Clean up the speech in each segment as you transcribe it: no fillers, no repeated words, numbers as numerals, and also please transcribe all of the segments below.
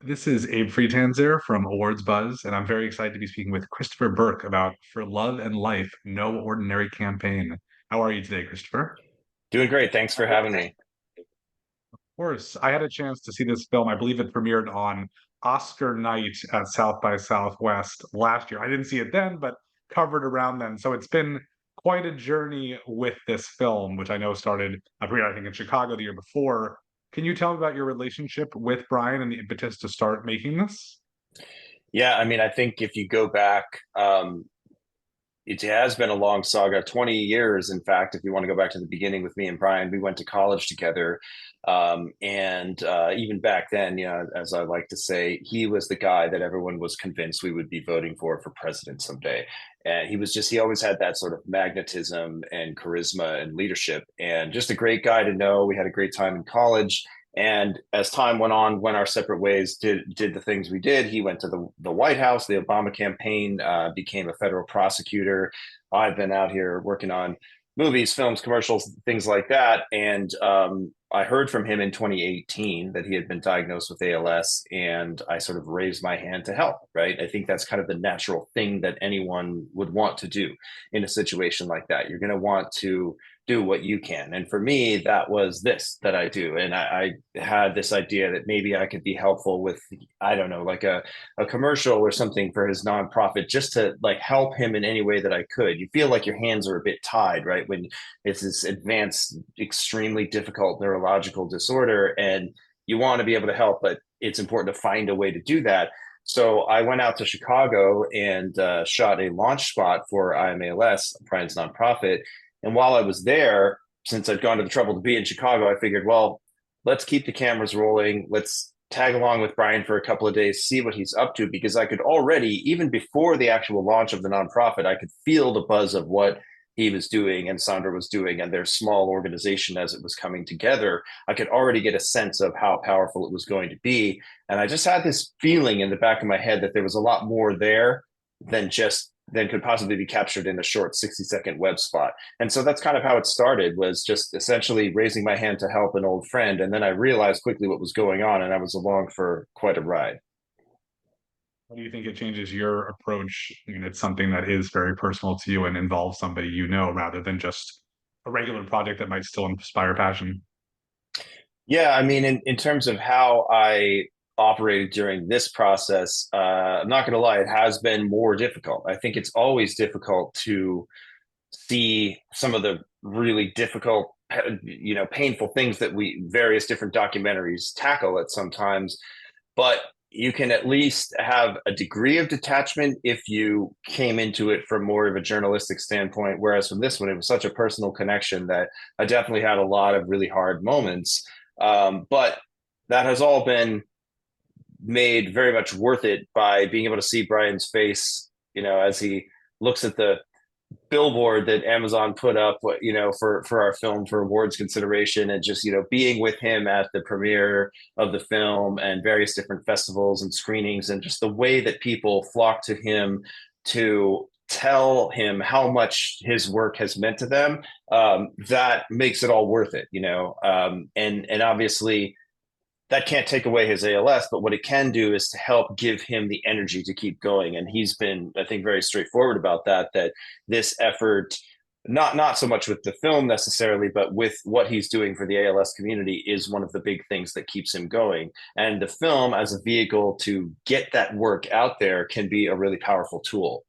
This is Abe Friedtanzer from Awards Buzz, and I'm very excited to be speaking with Christopher Burke about For Love and Life, No Ordinary Campaign. How are you today, Christopher? Doing great. Thanks for having me. Of course, I had a chance to see this film. I believe it premiered on Oscar night at South by Southwest last year. I didn't see it then, but covered around then. So it's been quite a journey with this film, which I know started, I premiered, I think, in Chicago the year before. Can you tell me about your relationship with Brian and the impetus to start making this? Yeah, I mean, I think if you go back, it has been a long saga, 20 years. In fact, if you want to go back to the beginning with me and Brian, we went to college together. And even back then, as I like to say, he was the guy that everyone was convinced we would be voting for president someday. And he always had that sort of magnetism and charisma and leadership, and just a great guy to know. We had a great time in college. And as time went on, went our separate ways, did the things we did. He went to the White House, the Obama campaign, became a federal prosecutor. I've been out here working on movies, films, commercials, things like that. And I heard from him in 2018 that he had been diagnosed with ALS, and I sort of raised my hand to help, right? I think that's kind of the natural thing that anyone would want to do in a situation like that. You're going to want to do what you can. And for me, that was this that I do. And I had this idea that maybe I could be helpful with, I don't know, like a commercial or something for his nonprofit, just to like help him in any way that I could. You feel like your hands are a bit tied, right? When it's this advanced, extremely difficult neurological disorder and you want to be able to help, but it's important to find a way to do that. So I went out to Chicago and shot a launch spot for IMALS, Brian's nonprofit. And while I was there, since I'd gone to the trouble to be in Chicago, I figured, well, let's keep the cameras rolling. Let's tag along with Brian for a couple of days, see what he's up to, because I could already, even before the actual launch of the nonprofit, I could feel the buzz of what he was doing and Sandra was doing and their small organization as it was coming together. I could already get a sense of how powerful it was going to be. And I just had this feeling in the back of my head that there was a lot more there than could possibly be captured in a short 60-second web spot. And so that's kind of how it started, was just essentially raising my hand to help an old friend. And then I realized quickly what was going on, and I was along for quite a ride. How do you think it changes your approach? I mean, it's something that is very personal to you and involves somebody you know rather than just a regular project that might still inspire passion. Yeah, I mean, in terms of how I operated during this process, I'm not going to lie, it has been more difficult. I think it's always difficult to see some of the really difficult, painful things that we various different documentaries tackle at sometimes, but you can at least have a degree of detachment if you came into it from more of a journalistic standpoint. Whereas from this one, it was such a personal connection that I definitely had a lot of really hard moments. But that has all been made very much worth it by being able to see Brian's face, as he looks at the billboard that Amazon put up, for our film for awards consideration, and just being with him at the premiere of the film and various different festivals and screenings, and just the way that people flock to him to tell him how much his work has meant to them. That makes it all worth it, and obviously that can't take away his ALS, but what it can do is to help give him the energy to keep going. And he's been, I think, very straightforward about that, that this effort, not so much with the film necessarily, but with what he's doing for the ALS community, is one of the big things that keeps him going. And the film as a vehicle to get that work out there can be a really powerful tool.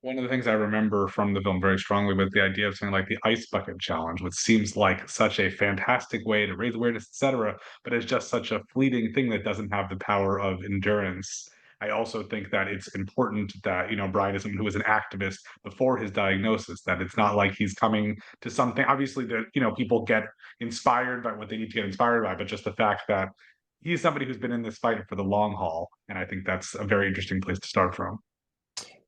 One of the things I remember from the film very strongly was the idea of something like the ice bucket challenge, which seems like such a fantastic way to raise awareness, etc., but it's just such a fleeting thing that doesn't have the power of endurance. I also think that it's important that, Brian is someone who was an activist before his diagnosis, that it's not like he's coming to something. Obviously, that, people get inspired by what they need to get inspired by, but just the fact that he's somebody who's been in this fight for the long haul. And I think that's a very interesting place to start from.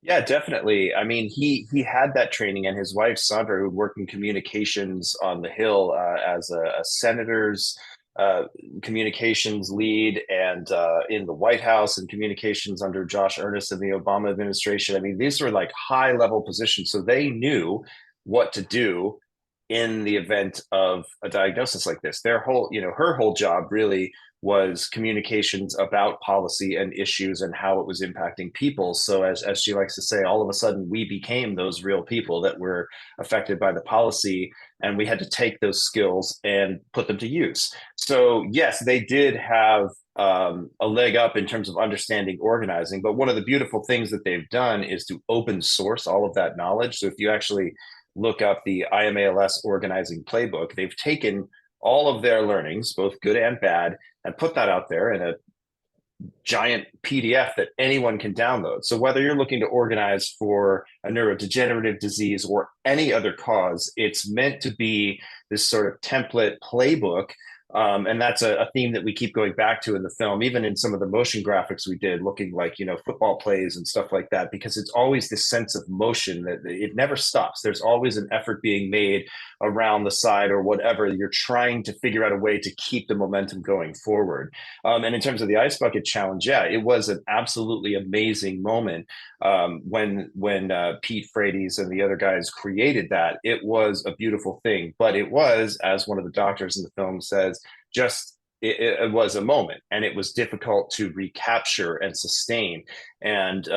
Yeah, definitely. I mean, he had that training, and his wife Sandra, who worked in communications on the Hill as a senator's uh, communications lead, and in the White House and communications under Josh Earnest in the Obama administration. I mean, these were like high level positions, so they knew what to do in the event of a diagnosis like this. Their whole, her whole job really was communications about policy and issues and how it was impacting people. So as she likes to say, all of a sudden we became those real people that were affected by the policy, and we had to take those skills and put them to use. So yes, they did have a leg up in terms of understanding organizing. But one of the beautiful things that they've done is to open source all of that knowledge. So if you actually look up the IMALS organizing playbook, they've taken all of their learnings, both good and bad, and put that out there in a giant PDF that anyone can download. So whether you're looking to organize for a neurodegenerative disease or any other cause, it's meant to be this sort of template playbook. And that's a theme that we keep going back to in the film, even in some of the motion graphics we did, looking like, football plays and stuff like that, because it's always this sense of motion that it never stops. There's always an effort being made around the side or whatever. You're trying to figure out a way to keep the momentum going forward. And in terms of the Ice Bucket Challenge, yeah, it was an absolutely amazing moment when Pete Frates and the other guys created that. It was a beautiful thing, but it was, as one of the doctors in the film says, it was a moment, and it was difficult to recapture and sustain. And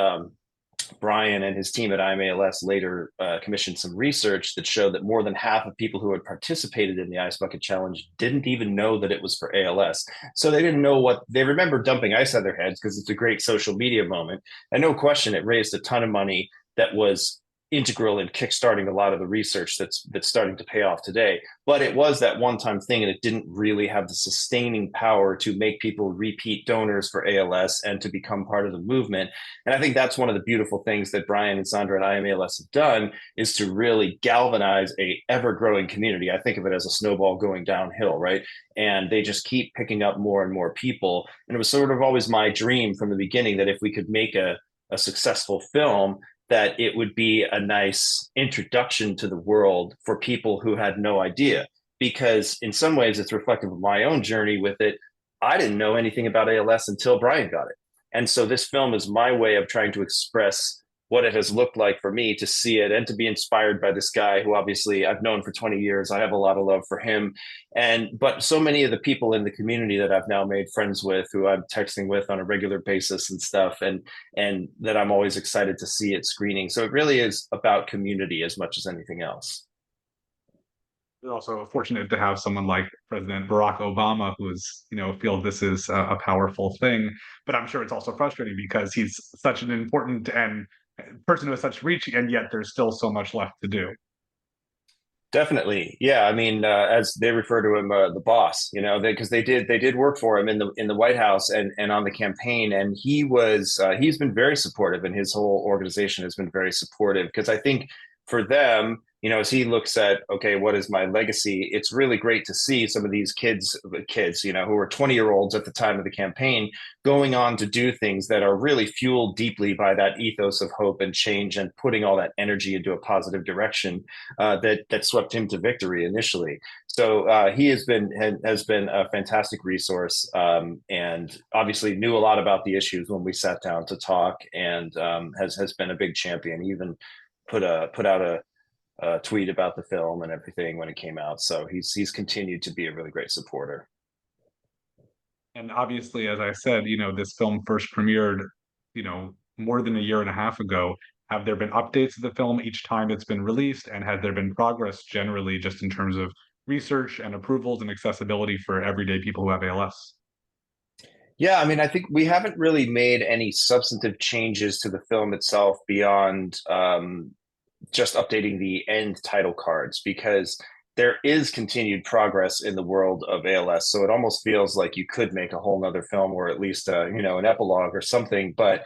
Brian and his team at IMALS later commissioned some research that showed that more than half of people who had participated in the Ice Bucket Challenge didn't even know that it was for ALS. So they didn't know what they remember dumping ice on their heads because it's a great social media moment. And no question, it raised a ton of money that was integral in kickstarting a lot of the research that's starting to pay off today. But it was that one-time thing, and it didn't really have the sustaining power to make people repeat donors for ALS and to become part of the movement. And I think that's one of the beautiful things that Brian and Sandra and IMALS have done, is to really galvanize a ever-growing community. I think of it as a snowball going downhill, right? And they just keep picking up more and more people. And it was sort of always my dream from the beginning that if we could make a successful film, that it would be a nice introduction to the world for people who had no idea. Because in some ways, it's reflective of my own journey with it. I didn't know anything about ALS until Brian got it. And so this film is my way of trying to express what it has looked like for me to see it and to be inspired by this guy who obviously I've known for 20 years. I have a lot of love for him. But so many of the people in the community that I've now made friends with, who I'm texting with on a regular basis and stuff, and that I'm always excited to see at screening. So it really is about community as much as anything else. We're also fortunate to have someone like President Barack Obama, who is, feel this is a powerful thing. But I'm sure it's also frustrating because he's such an important and person with such reach, and yet there's still so much left to do. Definitely, yeah. I mean, as they refer to him, the boss, because they did work for him in the White House and on the campaign, and he's been very supportive, and his whole organization has been very supportive, because I think for them, as he looks at, okay, what is my legacy? It's really great to see some of these kids, who were 20-year-olds at the time of the campaign, going on to do things that are really fueled deeply by that ethos of hope and change, and putting all that energy into a positive direction that swept him to victory initially. So he has been a fantastic resource, and obviously knew a lot about the issues when we sat down to talk, and has been a big champion. He even put out a tweet about the film and everything when it came out. So he's continued to be a really great supporter. And obviously, as I said, this film first premiered, more than a year and a half ago. Have there been updates to the film each time it's been released? And has there been progress generally just in terms of research and approvals and accessibility for everyday people who have ALS? Yeah, I mean, I think we haven't really made any substantive changes to the film itself beyond just updating the end title cards, because there is continued progress in the world of ALS. So it almost feels like you could make a whole nother film, or at least an epilogue or something. But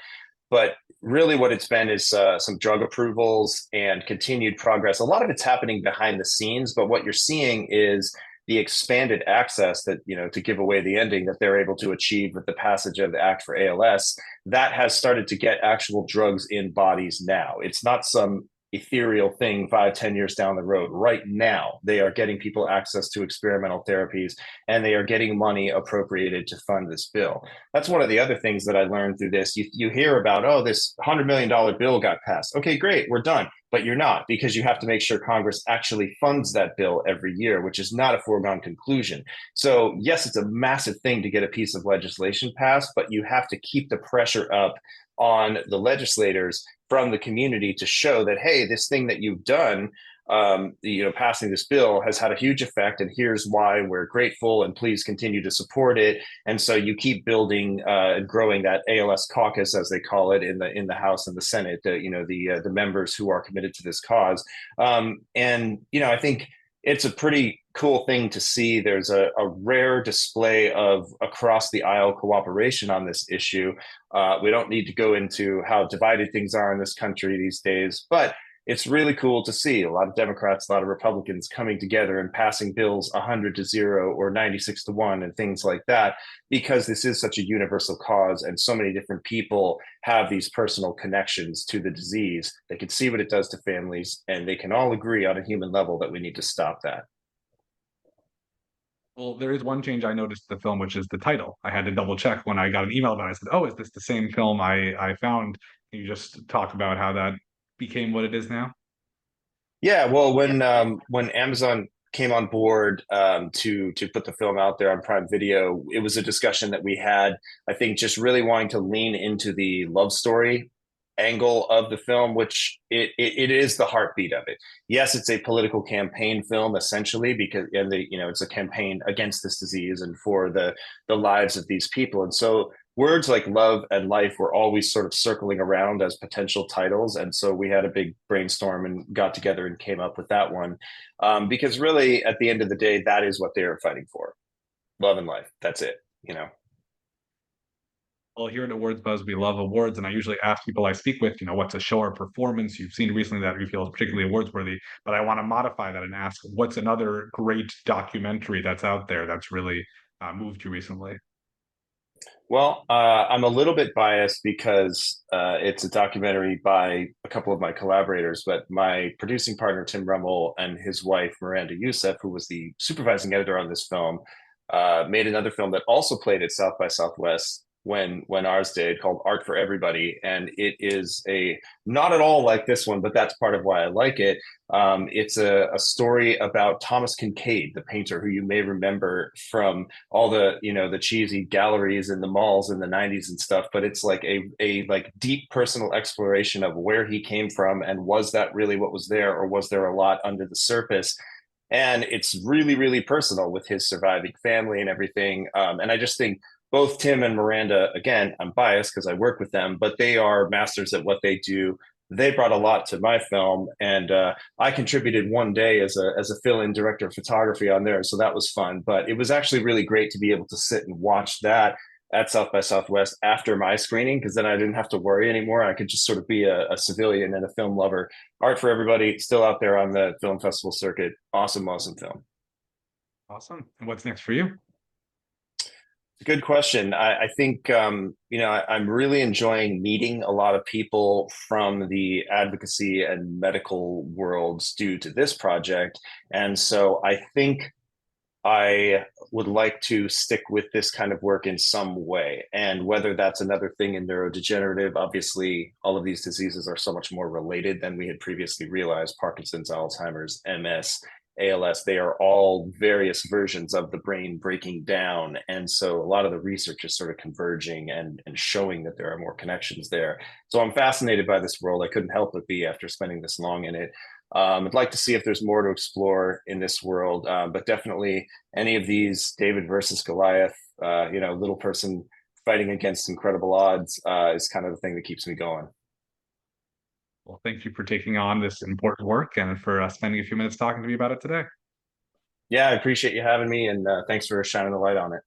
really what it's been is some drug approvals and continued progress. A lot of it's happening behind the scenes, but what you're seeing is the expanded access that, to give away the ending, that they're able to achieve with the passage of the Act for ALS, that has started to get actual drugs in bodies now. It's not some ethereal thing 5-10 years down the road. Right now they are getting people access to experimental therapies, and they are getting money appropriated to fund this bill. That's one of the other things that I learned through this. You hear about, oh, this $100 million bill got passed. Okay, great, we're done. but you're not, because you have to make sure Congress actually funds that bill every year, which is not a foregone conclusion. So yes, it's a massive thing to get a piece of legislation passed, but you have to keep the pressure up on the legislators from the community to show that, hey, this thing that you've done, passing this bill has had a huge effect, and here's why we're grateful, and please continue to support it. And so you keep building and growing that ALS caucus, as they call it, in the House and the Senate. The members who are committed to this cause, and I think it's a pretty cool thing to see. There's a rare display of across the aisle cooperation on this issue. We don't need to go into how divided things are in this country these days, but it's really cool to see a lot of Democrats, a lot of Republicans coming together and passing bills 100-0 or 96-1 and things like that, because this is such a universal cause and so many different people have these personal connections to the disease. They can see what it does to families, and they can all agree on a human level that we need to stop that. Well, there is one change I noticed in the film, which is the title. I had to double check when I got an email about it. I said, "Oh, is this the same film I found?" Can you just talk about how that became what it is now? Yeah, well, when Amazon came on board to put the film out there on Prime Video, it was a discussion that we had. I think just really wanting to lean into the love story angle of the film, which it is the heartbeat of it. Yes, it's a political campaign film essentially, because it's a campaign against this disease and for the lives of these people. And so words like love and life were always sort of circling around as potential titles. And so we had a big brainstorm and got together and came up with that one. Because really, at the end of the day, that is what they are fighting for: love and life. That's it. Well, here at Awards Buzz, we love awards, and I usually ask people I speak with, what's a show or performance you've seen recently that you feel is particularly awards worthy? But I want to modify that and ask, what's another great documentary that's out there that's really moved you recently? Well, I'm a little bit biased because it's a documentary by a couple of my collaborators, but my producing partner, Tim Rummel, and his wife, Miranda Youssef, who was the supervising editor on this film, made another film that also played at South by Southwest when ours did, called Art for Everybody. And it is a not at all like this one, but that's part of why I like it. It's a story about Thomas Kincaid, the painter, who you may remember from all the cheesy galleries in the malls in the 90s and stuff. But it's like a like deep personal exploration of where he came from, and was that really what was there, or was there a lot under the surface? And it's really, really personal with his surviving family and everything. And I just think both Tim and Miranda, again, I'm biased because I work with them, but they are masters at what they do. They brought a lot to my film, and I contributed one day as a fill-in director of photography on there, so that was fun. But it was actually really great to be able to sit and watch that at South by Southwest after my screening, because then I didn't have to worry anymore. I could just sort of be a civilian and a film lover. Art for Everybody, still out there on the film festival circuit. Awesome, awesome film. Awesome. And what's next for you? Good question. I think I'm really enjoying meeting a lot of people from the advocacy and medical worlds due to this project, and so I think I would like to stick with this kind of work in some way. And whether that's another thing in neurodegenerative, obviously, all of these diseases are so much more related than we had previously realized: Parkinson's, Alzheimer's, MS, ALS. They are all various versions of the brain breaking down. And so a lot of the research is sort of converging and showing that there are more connections there. So I'm fascinated by this world. I couldn't help but be after spending this long in it. I'd like to see if there's more to explore in this world, but definitely any of these David versus Goliath, little person fighting against incredible odds is kind of the thing that keeps me going. Well, thank you for taking on this important work and for spending a few minutes talking to me about it today. Yeah, I appreciate you having me, and thanks for shining the light on it.